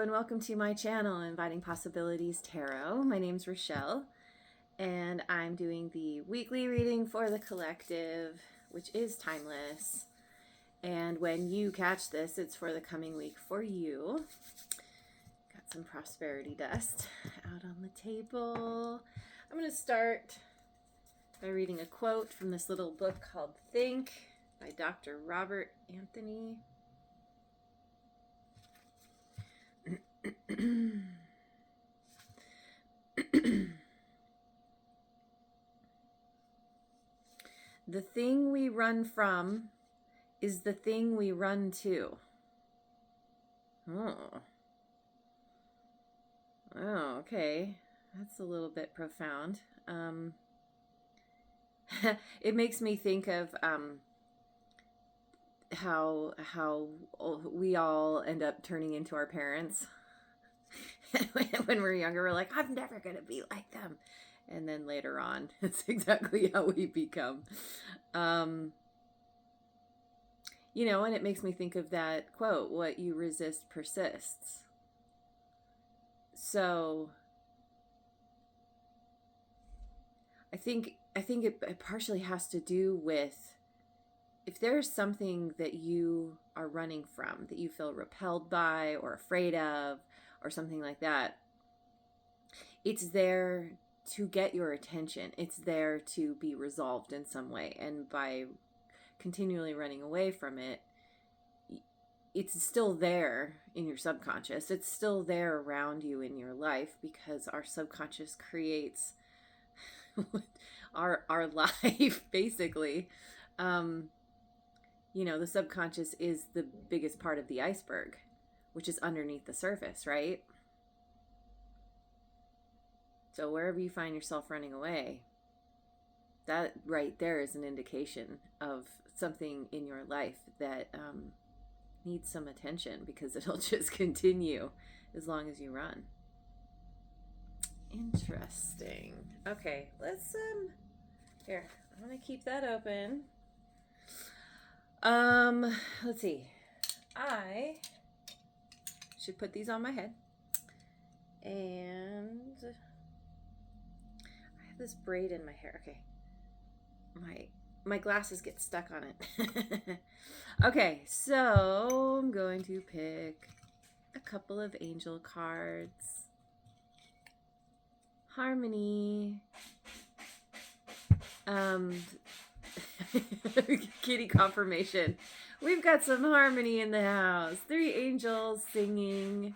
and welcome to my channel, Inviting Possibilities Tarot. My name's Rochelle, and I'm doing the weekly reading for the collective, which is timeless. And when you catch this, it's for the coming week for you. Got some prosperity dust out on the table. I'm going to start by reading a quote from this little book called Think by Dr. Robert Anthony. The thing we run from is the thing we run to. Oh, okay. That's a little bit profound. It makes me think of how we all end up turning into our parents. When we're younger, we're like, I'm never going to be like them. And then later on, it's exactly how we become. And it makes me think of that quote, what you resist persists. So I think it partially has to do with if there's something that you are running from, that you feel repelled by or afraid of or something like that, it's there to get your attention. It's there to be resolved in some way. And by continually running away from it, it's still there in your subconscious. It's still there around you in your life, because our subconscious creates our life, basically. The subconscious is the biggest part of the iceberg, which is underneath the surface, right? So wherever you find yourself running away, that right there is an indication of something in your life that needs some attention, because it'll just continue as long as you run. Interesting. Okay, let's here, I'm gonna keep that open. Let's see. I should put these on my head, and I have this braid in my hair. Okay, my glasses get stuck on it. Okay, so I'm going to pick a couple of angel cards. Harmony. Kitty confirmation. We've got some harmony in the house. 3 angels singing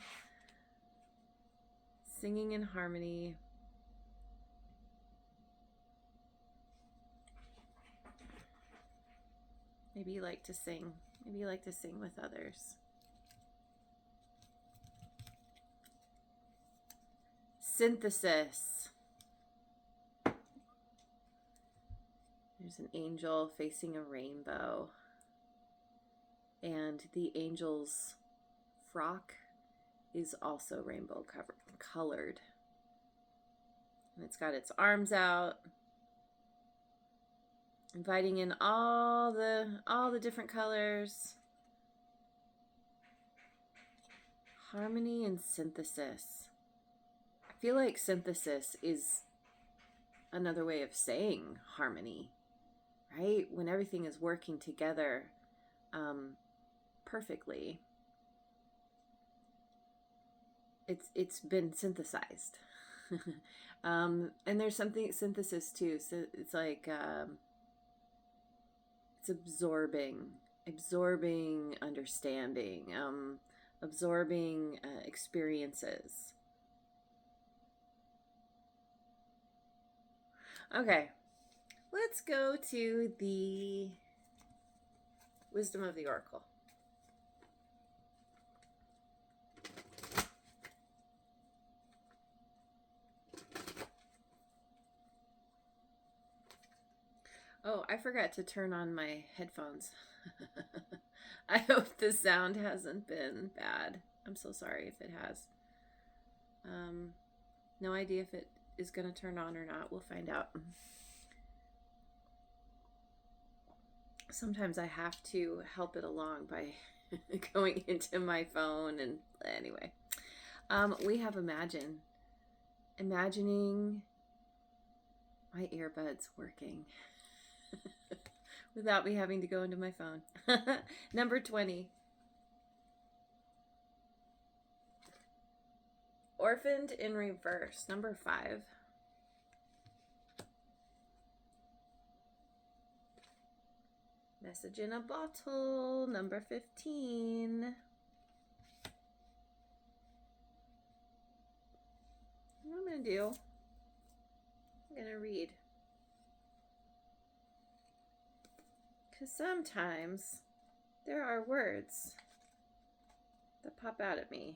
in harmony. Maybe you like to sing. Maybe you like to sing with others. Synthesis. There's an angel facing a rainbow. And the angel's frock is also rainbow colored. And it's got its arms out, inviting in all the different colors. Harmony and synthesis. I feel like synthesis is another way of saying harmony, right? When everything is working together perfectly, it's been synthesized. And there's something synthesis too. So it's like it's absorbing understanding, absorbing experiences. Okay, let's go to the Wisdom of the Oracle. Oh, I forgot to turn on my headphones. I hope the sound hasn't been bad. I'm so sorry if it has. No idea if it is going to turn on or not. We'll find out. Sometimes I have to help it along by going into my phone, and anyway. We have imagine. Imagining my earbuds working without me having to go into my phone. Number 20. Orphaned in reverse. Number 5. Message in a bottle. Number 15. What I'm going to do, I'm going to read. Because sometimes there are words that pop out at me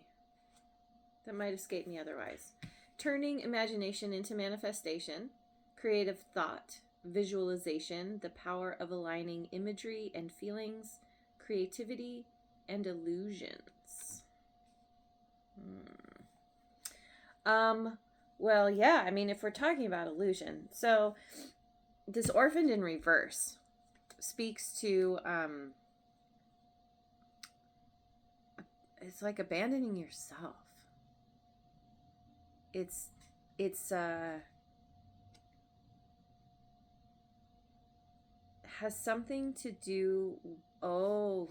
that might escape me otherwise. Turning imagination into manifestation, creative thought, visualization, the power of aligning imagery and feelings, creativity, and illusions. Well, yeah, I mean, if we're talking about illusion, so this orphaned in reverse speaks to, it's like abandoning yourself. It's has something to do,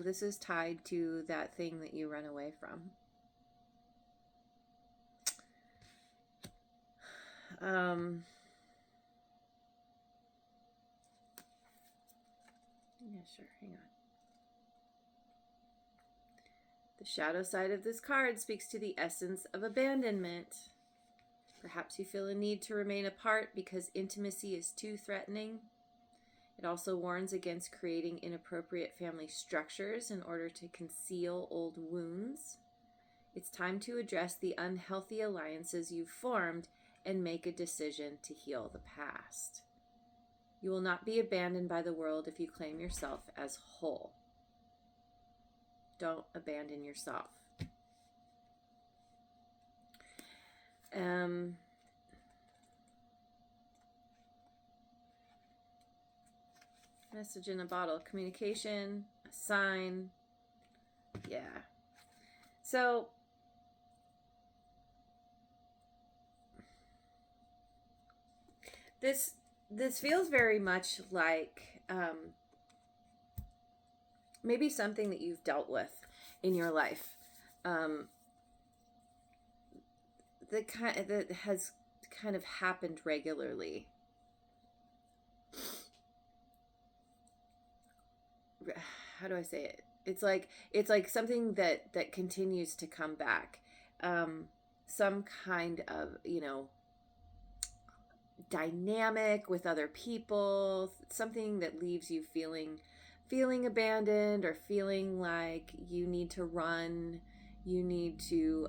this is tied to that thing that you run away from. Yeah, sure, hang on. The shadow side of this card speaks to the essence of abandonment. Perhaps you feel a need to remain apart because intimacy is too threatening. It also warns against creating inappropriate family structures in order to conceal old wounds. It's time to address the unhealthy alliances you've formed and make a decision to heal the past. You will not be abandoned by the world if you claim yourself as whole. Don't abandon yourself. Message in a bottle. Communication, a sign. Yeah. So this feels very much like maybe something that you've dealt with in your life, that has kind of happened regularly. How do I say it? It's like something that continues to come back. Some kind of, dynamic with other people, something that leaves you feeling abandoned, or feeling like you need to run, you need to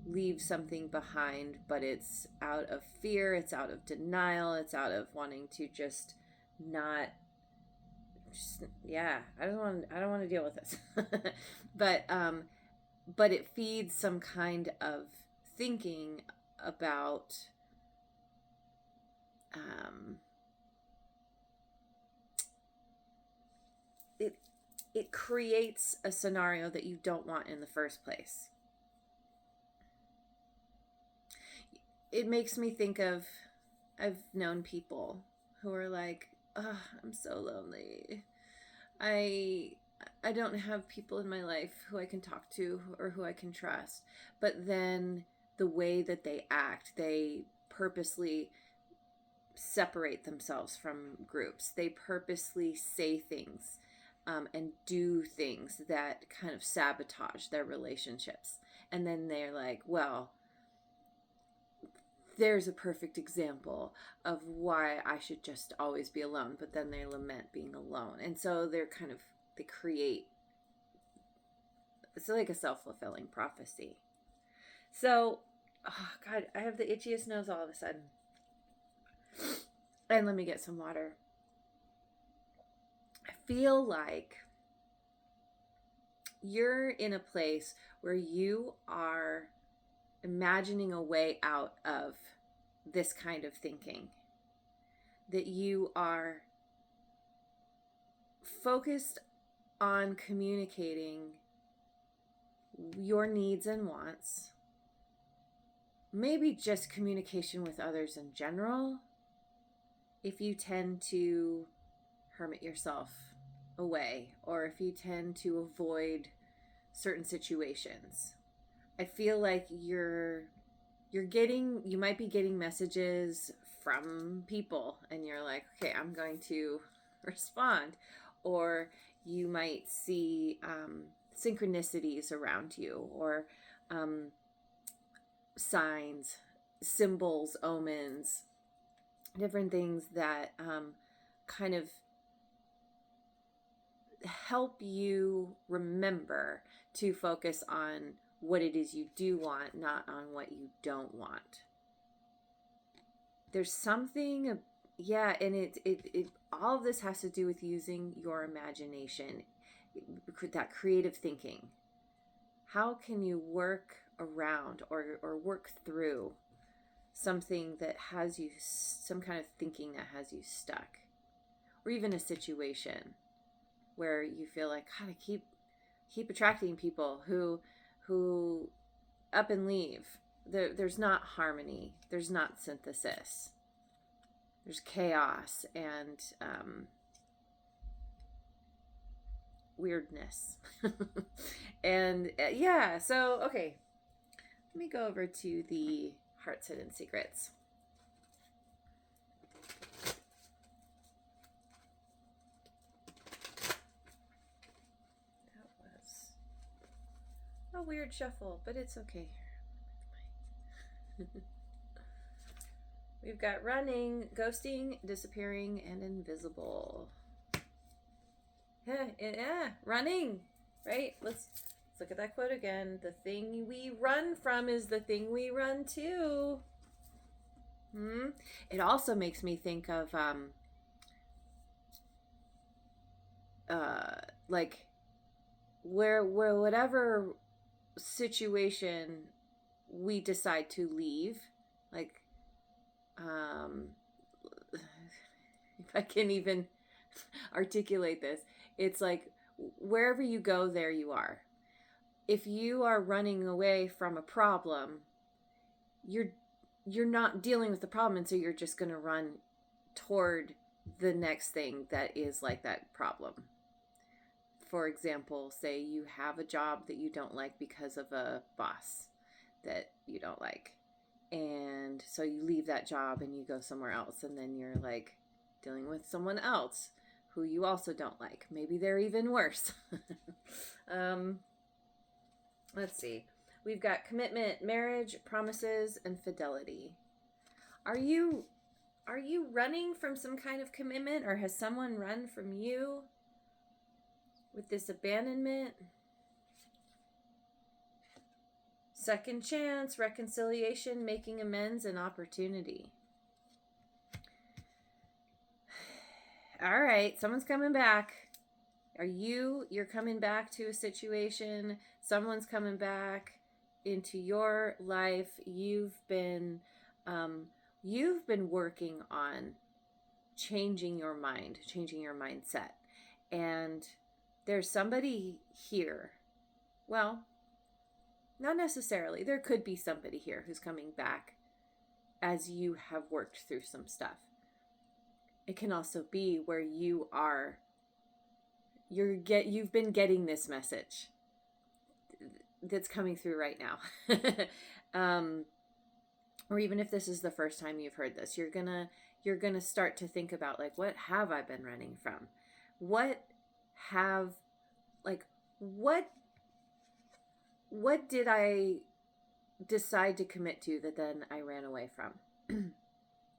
leave something behind, but it's out of fear, it's out of denial, it's out of wanting to just not, I don't want to deal with this. but it feeds some kind of thinking about it creates a scenario that you don't want in the first place. It makes me think of, I've known people who are like, oh, I'm so lonely. I don't have people in my life who I can talk to or who I can trust. But then the way that they act, they purposely separate themselves from groups. They purposely say things and do things that kind of sabotage their relationships. And then they're like, well, there's a perfect example of why I should just always be alone. But then they lament being alone. And so they create, it's like a self-fulfilling prophecy. So, oh God, I have the itchiest nose all of a sudden. And let me get some water. I feel like you're in a place where you are imagining a way out of this kind of thinking. That you are focused on communicating your needs and wants maybe just communication with others in general. If you tend to hermit yourself away, or if you tend to avoid certain situations, I feel like you might be getting messages from people and you're like, okay, I'm going to respond. Or you might see synchronicities around you, or um, signs, symbols, omens, different things that kind of help you remember to focus on what it is you do want, not on what you don't want. There's something, yeah, and it all of this has to do with using your imagination, that creative thinking. How can you work around or work through something that has you, some kind of thinking that has you stuck, or even a situation where you feel like, God, I keep attracting people who up and leave. There's not harmony. There's not synthesis. There's chaos and weirdness. And yeah, so okay, let me go over to the Heart's Hidden Secrets. That was a weird shuffle, but it's okay. We've got running, ghosting, disappearing, and invisible. Yeah, running, right? Let's look at that quote again. The thing we run from is the thing we run to. It also makes me think of like where whatever situation we decide to leave, like if I can even articulate this, it's like wherever you go, there you are. If you are running away from a problem, you're not dealing with the problem, and so you're just going to run toward the next thing that is like that problem. For example, say you have a job that you don't like because of a boss that you don't like. And so you leave that job and you go somewhere else, and then you're like dealing with someone else who you also don't like. Maybe they're even worse. Let's see. We've got commitment, marriage, promises, and fidelity. Are you running from some kind of commitment, or has someone run from you with this abandonment? Second chance, reconciliation, making amends, and opportunity. All right, someone's coming back. You're coming back to a situation. Someone's coming back into your life. You've been working on changing your mind, changing your mindset. And there's somebody here. Well, not necessarily. There could be somebody here who's coming back as you have worked through some stuff. It can also be where you've been getting this message that's coming through right now. Or even if this is the first time you've heard this, you're gonna start to think about, like, what have I been running from? What did I decide to commit to that then I ran away from?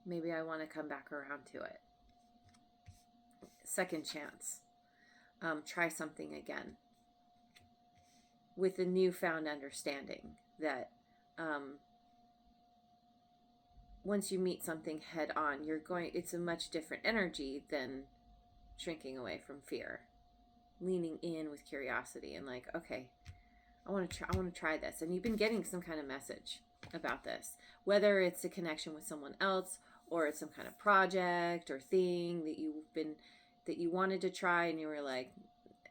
Maybe I want to come back around to it. Second chance. Try something again with a newfound understanding that once you meet something head on, it's a much different energy than shrinking away from fear. Leaning in with curiosity and like, okay, I want to try this. And you've been getting some kind of message about this, whether it's a connection with someone else or it's some kind of project or thing that you wanted to try, and you were like,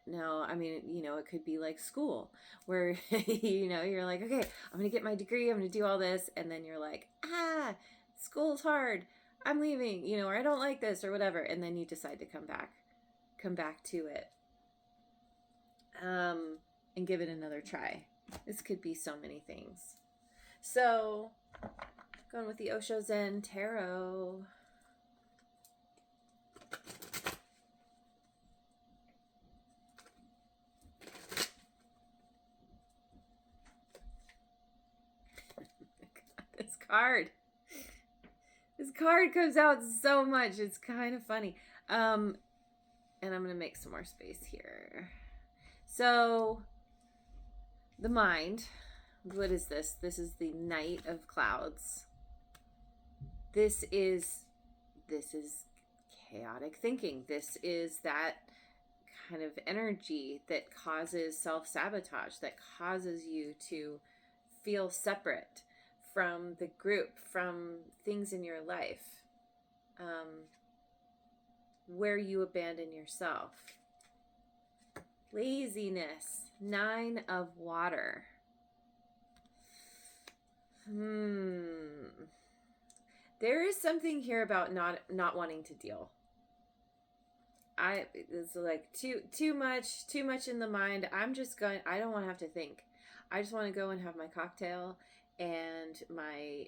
No, I mean, it could be like school where, you're like, okay, I'm going to get my degree. I'm going to do all this. And then you're like, school's hard. I'm leaving, or I don't like this or whatever. And then you decide to come back to it, and give it another try. This could be so many things. So going with the Osho Zen Tarot. This card. This card comes out so much. It's kind of funny. And I'm going to make some more space here. So, the mind. What is this? This is the Knight of Clouds. This is chaotic thinking. This is that kind of energy that causes self-sabotage, that causes you to feel separate from the group, from things in your life, where you abandon yourself. Laziness. 9 of Water. There is something here about not wanting to deal. It's like too much in the mind. I don't want to have to think. I just want to go and have my cocktail and my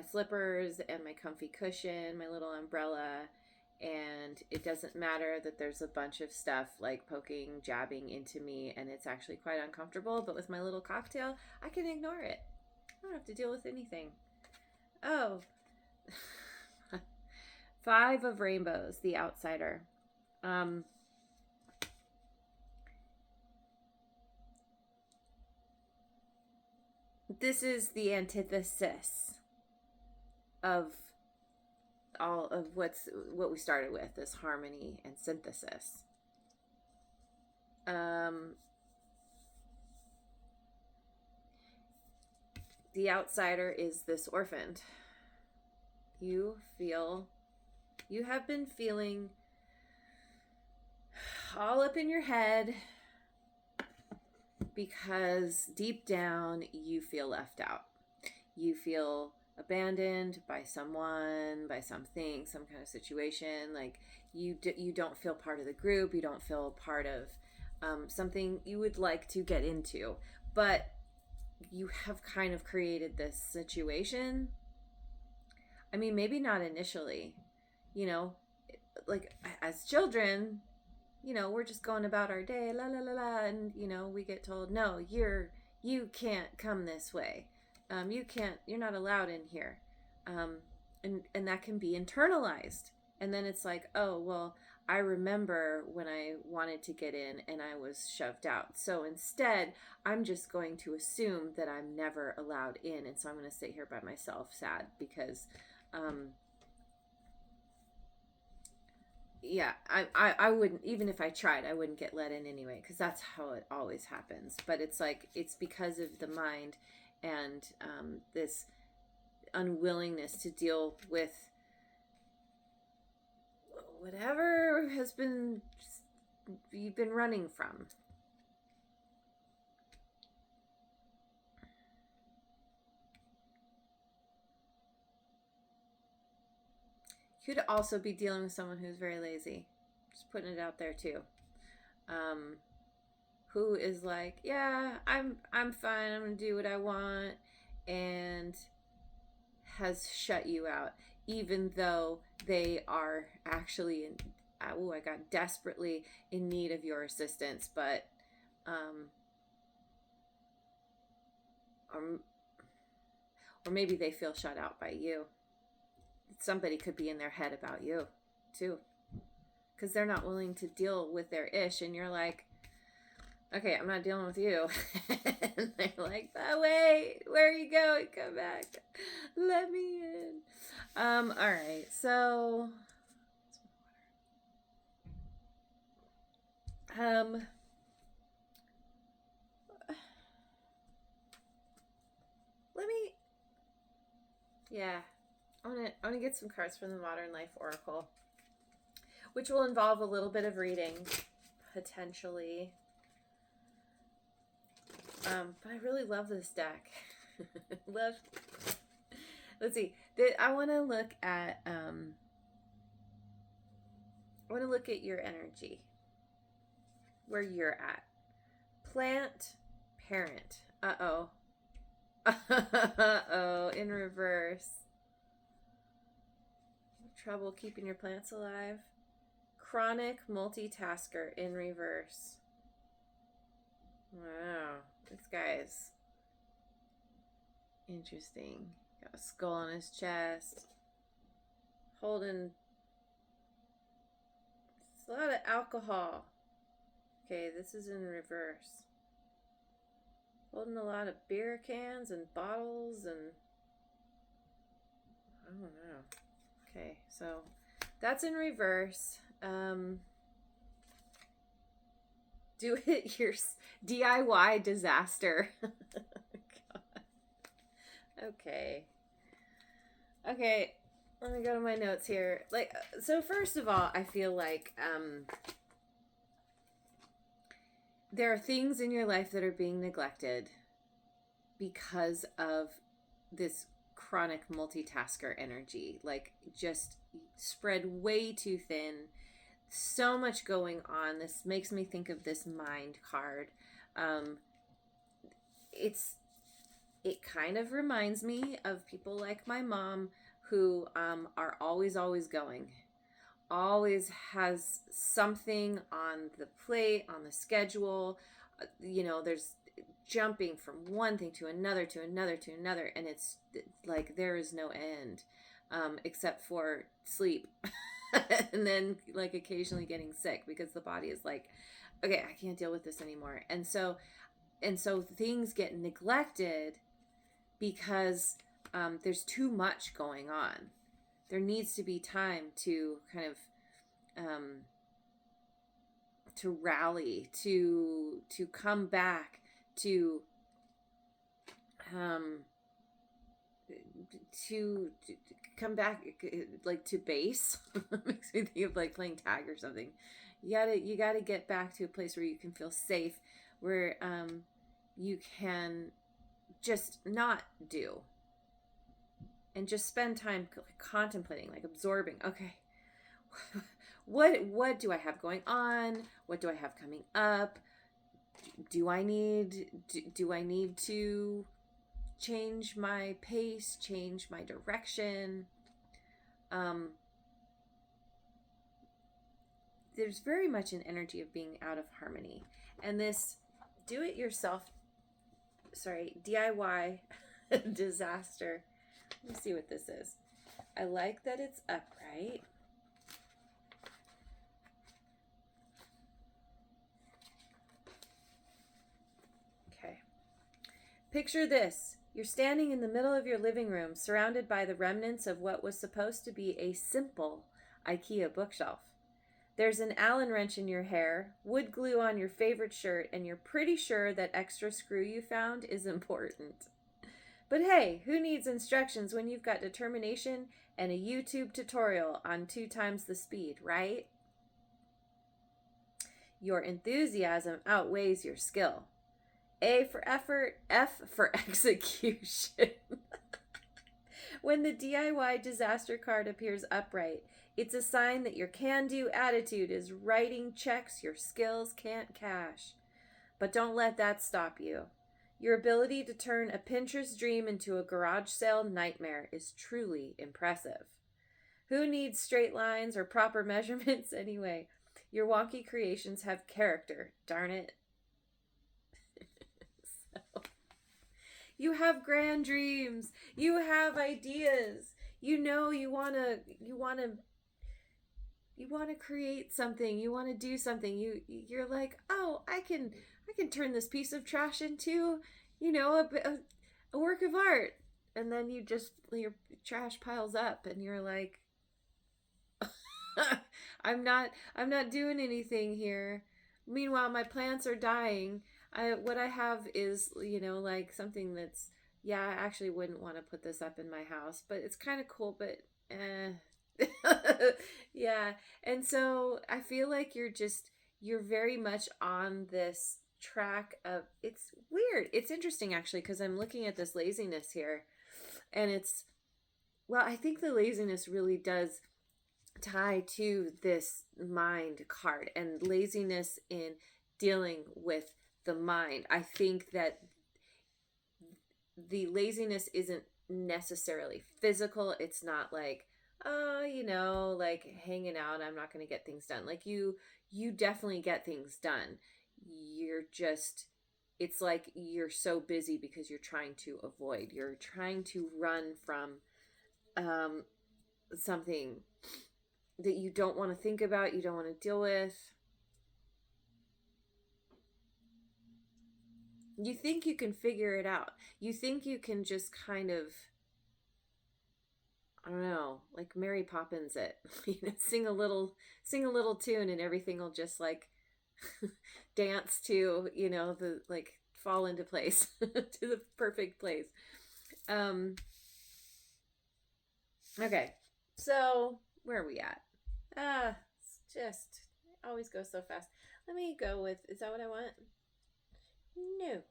slippers and my comfy cushion, my little umbrella, and it doesn't matter that there's a bunch of stuff like jabbing into me, and it's actually quite uncomfortable, but with my little cocktail, I can ignore it. I don't have to deal with anything. Oh. 5 of Rainbows, the Outsider. This is the antithesis of all of what we started with, this harmony and synthesis. The outsider is this orphaned. You have been feeling all up in your head because deep down you feel left out. You feel abandoned by someone, by something, some kind of situation. Like you don't feel part of the group. You don't feel part of something you would like to get into, but you have kind of created this situation. I mean, maybe not initially, like as children, we're just going about our day, la la la la, and we get told, no, you can't come this way. You're not allowed in here. And that can be internalized. And then it's like, oh, well, I remember when I wanted to get in and I was shoved out. So instead, I'm just going to assume that I'm never allowed in. And so I'm going to sit here by myself sad because, I wouldn't, even if I tried, I wouldn't get let in anyway, because that's how it always happens. But it's like, it's because of the mind and this unwillingness to deal with whatever you've been running from. Could also be dealing with someone who's very lazy. Just putting it out there too. Who is like, yeah, I'm fine. I'm gonna do what I want, and has shut you out, even though they are actually I got desperately in need of your assistance, but or maybe they feel shut out by you. Somebody could be in their head about you too, because they're not willing to deal with their ish, and you're like, okay, I'm not dealing with you. And they're like, oh, wait, where are you going? Come back. Let me in. All right, so I want to get some cards from the Modern Life Oracle, which will involve a little bit of reading. potentially. But I really love this deck. Love. Let's see. I want to look at. I want to look at your energy. Where you're at. Plant, parent. Uh-oh. Uh-oh. In reverse. Trouble keeping your plants alive. Chronic multitasker in reverse. Wow. This guy's interesting. Got a skull on his chest. Holding a lot of alcohol. Okay, this is in reverse. Holding a lot of beer cans and bottles and I don't know. Okay, so that's in reverse. Do it your DIY disaster. God. Okay. Okay, let me go to my notes here. Like, so first of all, I feel like there are things in your life that are being neglected because of this chronic multitasker energy. Like, just spread way too thin. So much going on. This makes me think of this mind card. It kind of reminds me of people like my mom who are always going. Always has something on the plate, on the schedule. There's jumping from one thing to another, and it's like there is no end, except for sleep. And then like occasionally getting sick because the body is like, okay, I can't deal with this anymore. And so things get neglected because there's too much going on. There needs to be time to kind of to rally, to come back, to come back, like to base. Makes me think of like playing tag or something. You gotta get back to a place where you can feel safe, where you can just not do and just spend time contemplating, like absorbing. Okay, what do I have going on? What do I have coming up? Do I need to change my pace, change my direction? There's very much an energy of being out of harmony. And this DIY disaster. Let me see what this is. I like that it's upright. Okay. Picture this. You're standing in the middle of your living room, surrounded by the remnants of what was supposed to be a simple IKEA bookshelf. There's an Allen wrench in your hair, wood glue on your favorite shirt, and you're pretty sure that extra screw you found is important. But hey, who needs instructions when you've got determination and a YouTube tutorial on 2 times the speed, right? Your enthusiasm outweighs your skill. A for effort, F for execution. When the DIY disaster card appears upright, it's a sign that your can-do attitude is writing checks your skills can't cash. But don't let that stop you. Your ability to turn a Pinterest dream into a garage sale nightmare is truly impressive. Who needs straight lines or proper measurements anyway? Your wonky creations have character, darn it. You have grand dreams. You have ideas. You want to create something. You want to do something. You're like, "Oh, I can turn this piece of trash into, a work of art." And then your trash piles up and you're like, I'm not doing anything here. Meanwhile, my plants are dying. What I have is, like something that's, I actually wouldn't want to put this up in my house, but it's kind of cool, but yeah. And so I feel like you're you're very much on this track of, it's weird. It's interesting actually, because I'm looking at this laziness here, and it's, well, I think the laziness really does tie to this mind card and laziness in dealing with the mind. I think that the laziness isn't necessarily physical. It's not like, oh, like hanging out, I'm not going to get things done. Like you definitely get things done. You're just, it's like you're so busy because you're trying to avoid, you're trying to run from something that you don't want to think about, you don't want to deal with. You think you can figure it out. You think you can just kind of, I don't know, like Mary Poppins it, sing a little tune and everything will just like dance to, the like fall into place to the perfect place. Okay. So, where are we at? It's just always goes so fast. Let me go with, is that what I want? No.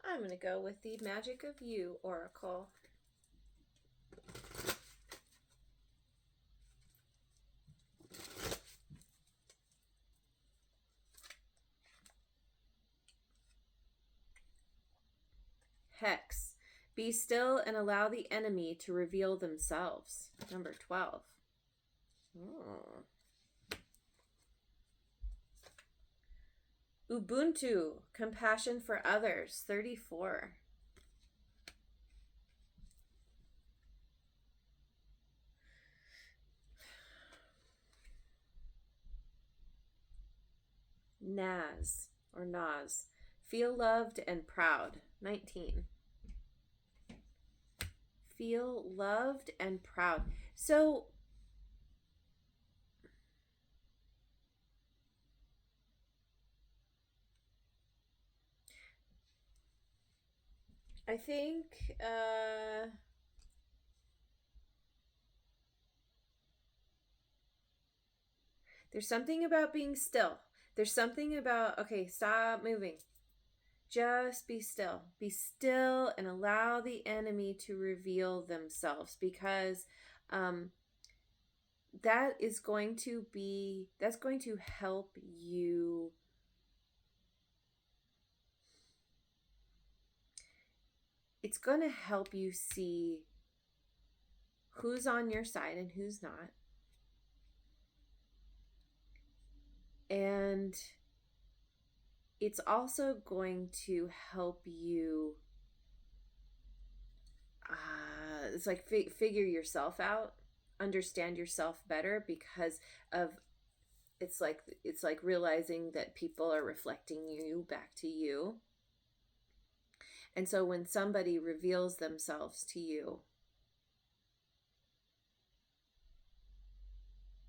I'm going to go with the Magic of You Oracle. Hex. Be still and allow the enemy to reveal themselves. Number 12. Oh. Ubuntu. Compassion for others. 34. Naz or Naz. Feel loved and proud. 19. Feel loved and proud. So I think there's something about being still. There's something about, okay, stop moving. Just be still. Be still and allow the enemy to reveal themselves, because that's going to help you. It's going to help you see who's on your side and who's not. And it's also going to help you, it's like figure yourself out, understand yourself better, because of, it's like realizing that people are reflecting you back to you. And so when somebody reveals themselves to you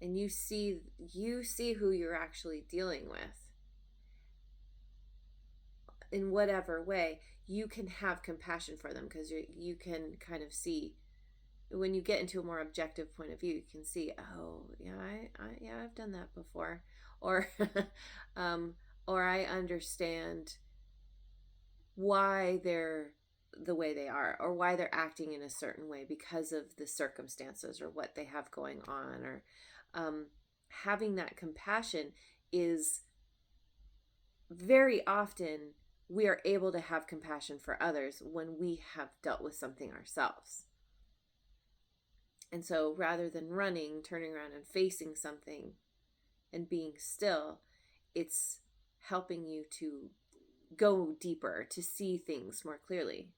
and you see who you're actually dealing with, in whatever way, you can have compassion for them, because you can kind of see, when you get into a more objective point of view, you can see, oh yeah, I've done that before, or or I understand why they're the way they are, or why they're acting in a certain way because of the circumstances or what they have going on, or having that compassion is very often, we are able to have compassion for others when we have dealt with something ourselves. And so rather than running, turning around and facing something and being still, it's helping you to go deeper, to see things more clearly.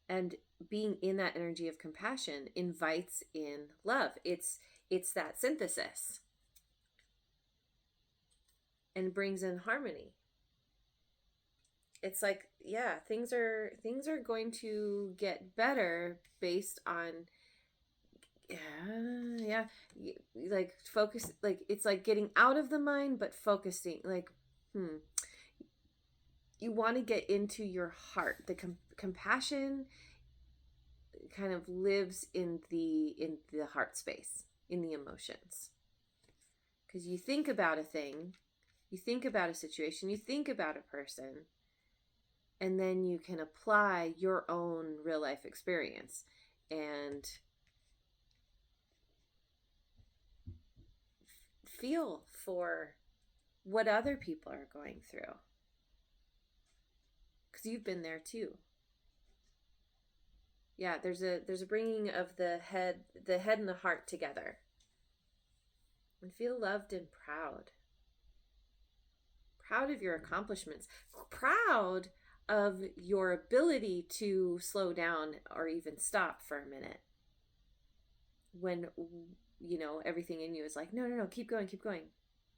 And being in that energy of compassion invites in love. It's that synthesis, and brings in harmony. It's like, yeah, things are going to get better based on, like focus, like it's like getting out of the mind but focusing, like you want to get into your heart. The compassion kind of lives in the heart space, in the emotions. Because you think about a thing, you think about a situation, you think about a person, and then you can apply your own real life experience and feel for what other people are going through. Because you've been there too. Yeah, there's a bringing of the head and the heart together. And feel loved and proud. Proud of your accomplishments. Proud of your ability to slow down or even stop for a minute. When, everything in you is like, no, keep going. There's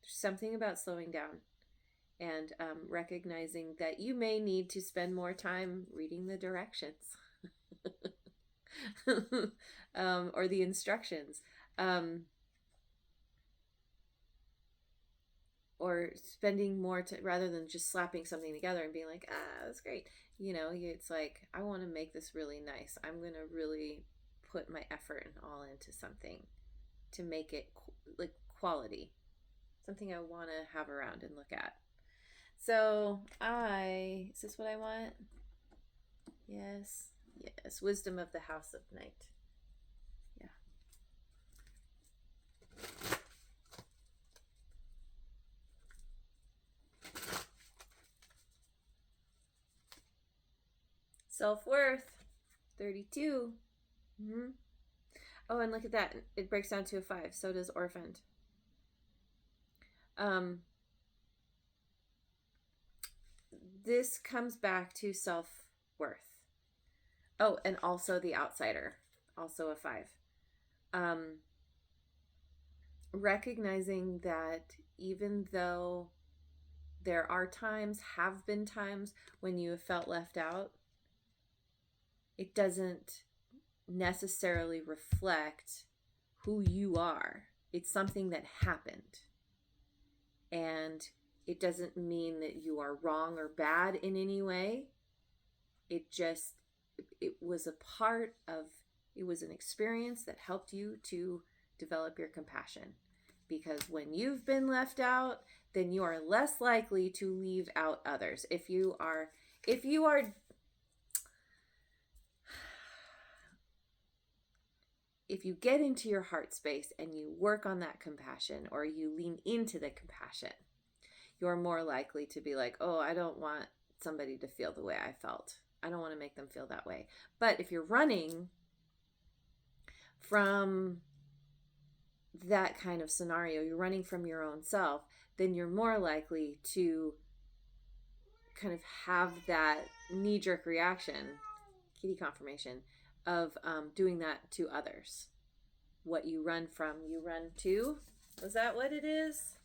something about slowing down and recognizing that you may need to spend more time reading the directions or the instructions. Or spending more time rather than just slapping something together and being like, that's great. It's like, I want to make this really nice. I'm going to really put my effort and all into something to make it like quality, something I want to have around and look at. So is this what I want? Yes. Wisdom of the House of Night. Yeah. Self-worth, 32. Mm-hmm. Oh, and look at that. It breaks down to a 5. So does orphaned. This comes back to self-worth. Oh, and also the outsider, also a 5. Recognizing that even though there have been times when you have felt left out, it doesn't necessarily reflect who you are. It's something that happened. And it doesn't mean that you are wrong or bad in any way. It was an experience that helped you to develop your compassion. Because when you've been left out, then you are less likely to leave out others. If you get into your heart space and you work on that compassion, or you lean into the compassion, you're more likely to be like, oh, I don't want somebody to feel the way I felt. I don't want to make them feel that way. But if you're running from that kind of scenario, you're running from your own self, then you're more likely to kind of have that knee-jerk reaction, kitty confirmation, of doing that to others. What you run from, you run to. Was that what it is?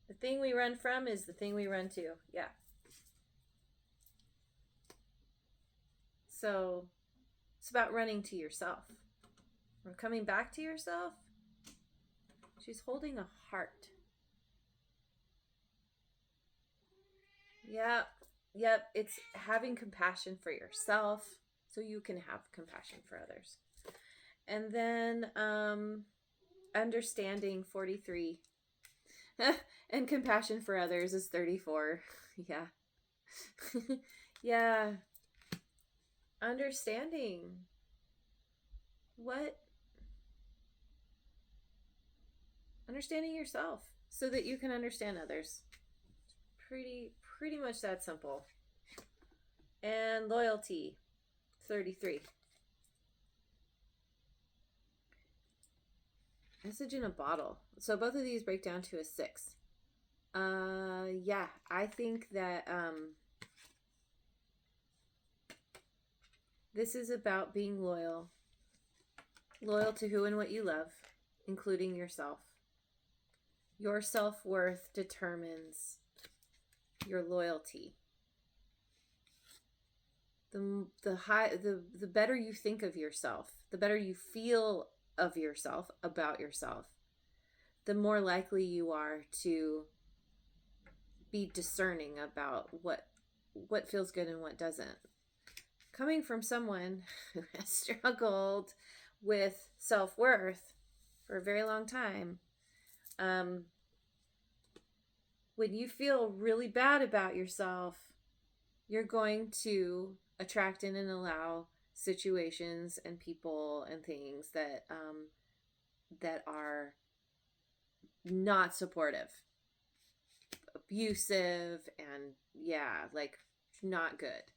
The thing we run from is the thing we run to. Yeah. So it's about running to yourself. Or coming back to yourself. She's holding a heart. Yep. It's having compassion for yourself so you can have compassion for others. And then understanding, 43. And compassion for others is 34. Yeah. Yeah. Understanding understanding yourself so that you can understand others. Pretty much that simple. And loyalty, 33. Message in a bottle. So both of these break down to a 6. Yeah, I think that this is about being loyal to who and what you love, including yourself. Your self-worth determines your loyalty. The better you think of yourself, the better you feel of yourself, about yourself, the more likely you are to be discerning about what feels good and what doesn't. Coming from someone who has struggled with self-worth for a very long time, when you feel really bad about yourself, you're going to attract in and allow situations and people and things that are not supportive, abusive, and like not good.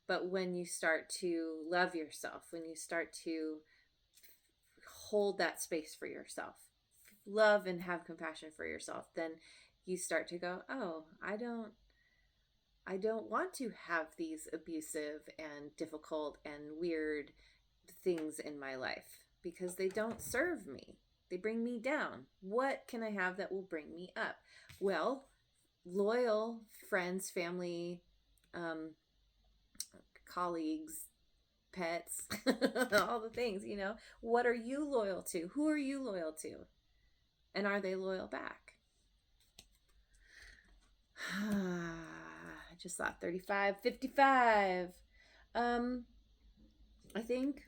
But when you start to love yourself, when you start to hold that space for yourself, love and have compassion for yourself, then you start to go, oh, I don't want to have these abusive and difficult and weird things in my life because they don't serve me. They bring me down. What can I have that will bring me up? Well, loyal friends, family, colleagues, pets, all the things, What are you loyal to? Who are you loyal to? And are they loyal back? I just thought 35, 55. I think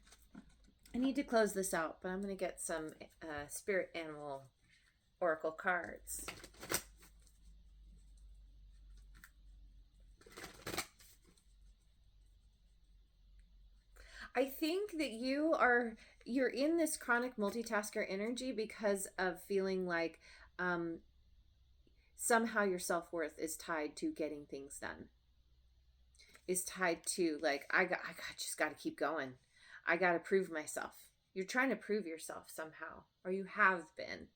I need to close this out, but I'm going to get some spirit animal oracle cards. I think that you're in this chronic multitasker energy because of feeling like somehow your self-worth is tied to getting things done. Is tied to like, I just got to keep going. I got to prove myself. You're trying to prove yourself somehow, or you have been.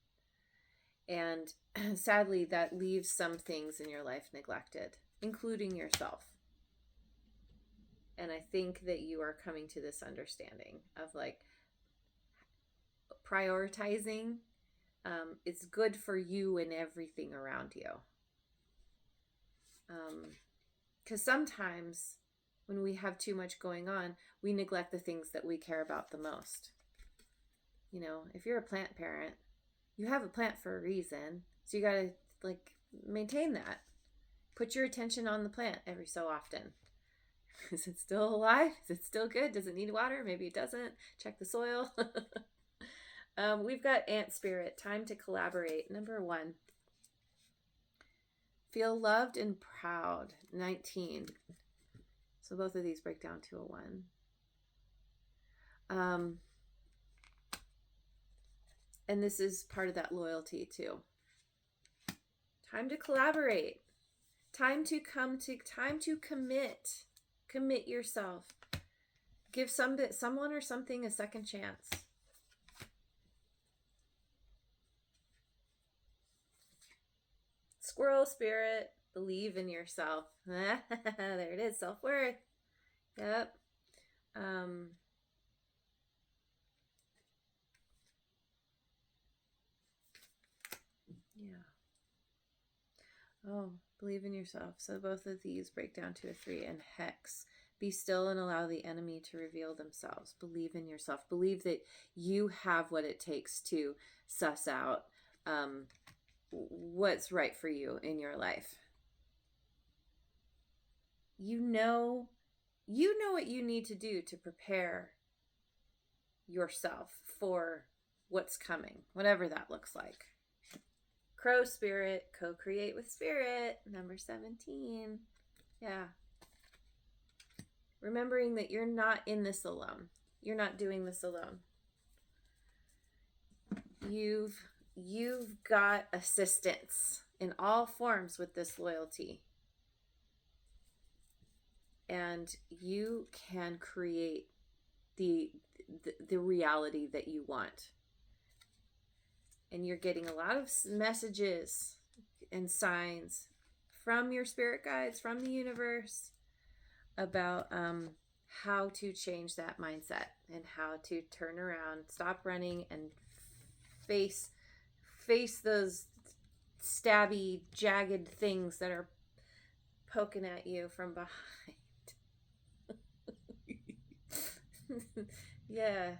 And sadly, that leaves some things in your life neglected, including yourself. And I think that you are coming to this understanding of like prioritizing. It's good for you and everything around you. Because sometimes when we have too much going on, we neglect the things that we care about the most. If you're a plant parent, you have a plant for a reason. So you got to like maintain that. Put your attention on the plant every so often. Is it still alive? Is it still good? Does it need water? Maybe it doesn't. Check the soil. We've got Ant Spirit. Time to collaborate. Number 1. Feel loved and proud. 19. So both of these break down to a 1. And this is part of that loyalty too. Time to collaborate. Time to commit. Commit yourself. Give someone or something a second chance. Squirrel Spirit, believe in yourself. There it is, self-worth. Yep. Oh, believe in yourself. So both of these break down to a 3. And Hex. Be still and allow the enemy to reveal themselves. Believe in yourself. Believe that you have what it takes to suss out what's right for you in your life. You know what you need to do to prepare yourself for what's coming, whatever that looks like. Crow Spirit, co-create with Spirit, number 17. Yeah. Remembering that you're not in this alone. You're not doing this alone. You've got assistance in all forms with this loyalty. And you can create the reality that you want. And you're getting a lot of messages and signs from your spirit guides, from the universe, about how to change that mindset and how to turn around, stop running, and face those stabby, jagged things that are poking at you from behind. Yeah.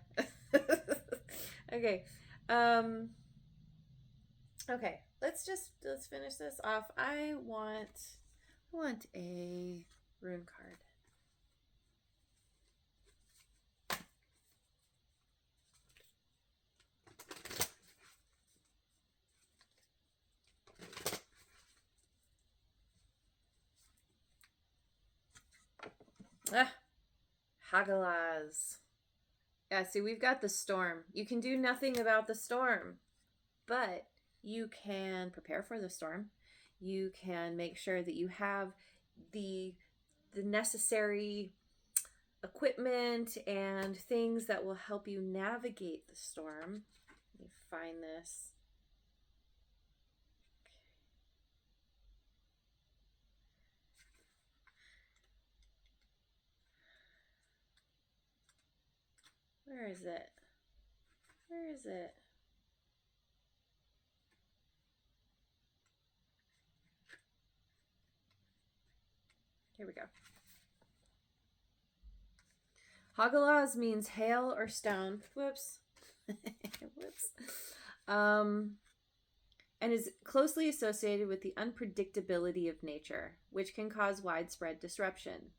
Okay. Okay, let's finish this off. I want a rune card. Ah, Hagalaz. Yeah, see, we've got the storm. You can do nothing about the storm, but you can prepare for the storm. You can make sure that you have the necessary equipment and things that will help you navigate the storm. Let me find this. Where is it? Where is it? Here we go. Hagalaz means hail or stone. Whoops. Whoops. And is closely associated with the unpredictability of nature, which can cause widespread disruption.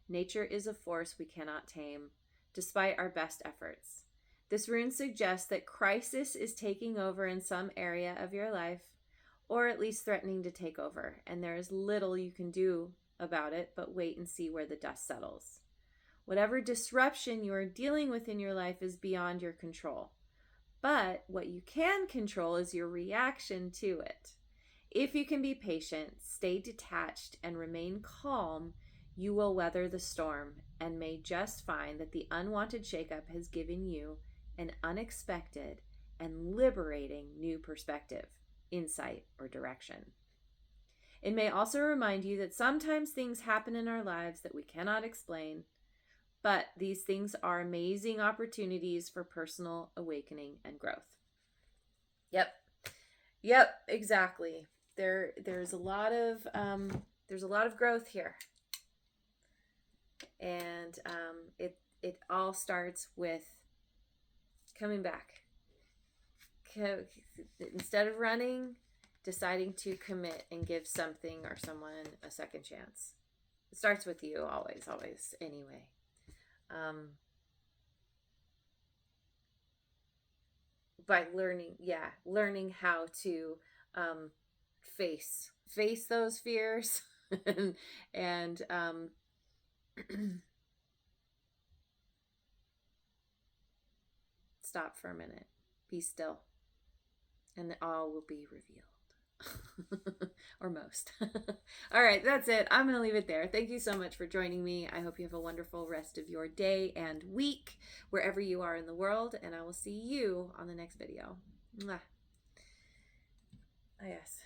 Nature is a force we cannot tame, despite our best efforts. This rune suggests that crisis is taking over in some area of your life, or at least threatening to take over, and there is little you can do about it but wait and see where the dust settles. Whatever disruption you are dealing with in your life is beyond your control. But what you can control is your reaction to it. If you can be patient, stay detached, and remain calm, you will weather the storm and may just find that the unwanted shakeup has given you an unexpected and liberating new perspective, insight, or direction. It may also remind you that sometimes things happen in our lives that we cannot explain, but these things are amazing opportunities for personal awakening and growth. Yep, exactly. There's a lot of growth here, and it all starts with coming back. Instead of running, deciding to commit and give something or someone a second chance. It starts with you, always, anyway. By learning how to face those fears and stop for a minute, be still, and all will be revealed. Or most. All right, that's it. I'm going to leave it there. Thank you so much for joining me. I hope you have a wonderful rest of your day and week, wherever you are in the world, and I will see you on the next video. Mwah. Oh, yes.